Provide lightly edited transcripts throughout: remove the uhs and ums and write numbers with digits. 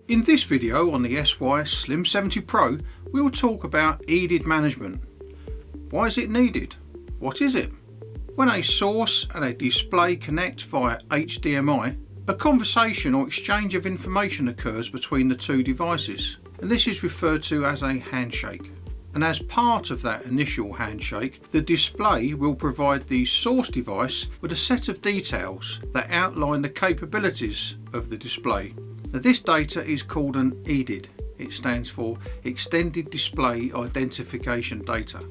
In this video on the Slim70 Pro, we will talk about Edid management. Why is it needed? What is it? When a source and a display connect via HDMI, a conversation or exchange of information occurs between the two devices, and this is referred to as a handshake. And as part of that initial handshake, the display will provide the source device with a set of details that outline the capabilities of the display. Now, this data is called an Edid. It stands for Extended Display Identification Data.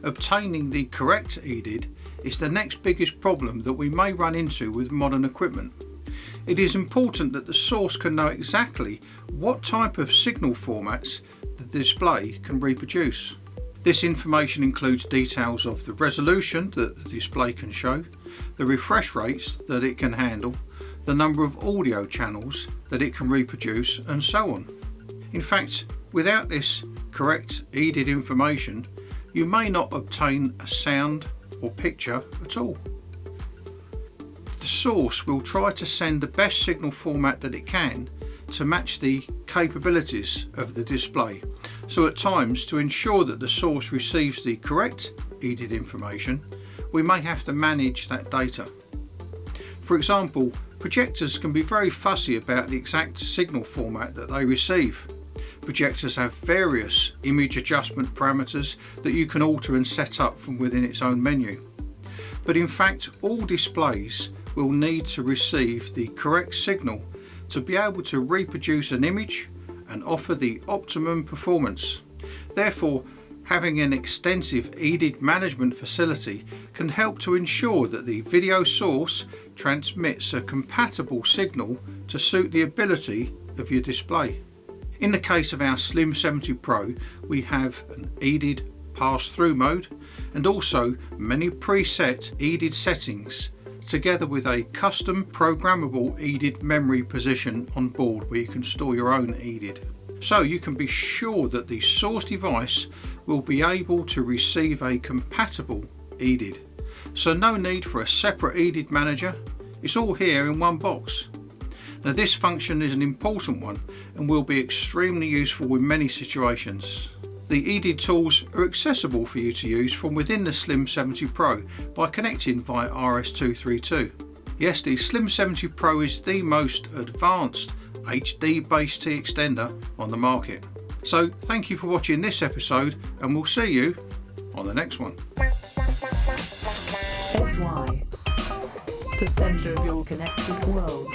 Obtaining the correct Edid is the next biggest problem that we may run into with modern equipment. It is important that the source can know exactly what type of signal formats the display can reproduce. This information includes details of the resolution that the display can show, the refresh rates that it can handle, the number of audio channels that it can reproduce, and so on. In fact, without this correct Edid information, you may not obtain a sound or picture at all. The source will try to send the best signal format that it can to match the capabilities of the display. So at times, to ensure that the source receives the correct Edid information, we may have to manage that data. For example, projectors can be very fussy about the exact signal format that they receive. Projectors have various image adjustment parameters that you can alter and set up from within its own menu. But in fact, all displays will need to receive the correct signal to be able to reproduce an image and offer the optimum performance. Therefore, having an extensive Edid management facility can help to ensure that the video source transmits a compatible signal to suit the ability of your display. In the case of our Slim70 Pro, we have an Edid pass-through mode and also many preset Edid settings, together with a custom programmable Edid memory position on board where you can store your own Edid. So you can be sure that the source device will be able to receive a compatible Edid. So no need for a separate Edid manager, it's all here in one box. Now this function is an important one and will be extremely useful in many situations. The Edid tools are accessible for you to use from within the Slim70 Pro by connecting via RS232. Yes, the Slim70 Pro is the most advanced HDBaseT extender on the market. So thank you for watching this episode, and we'll see you on the next one. SY, the center of your connected world.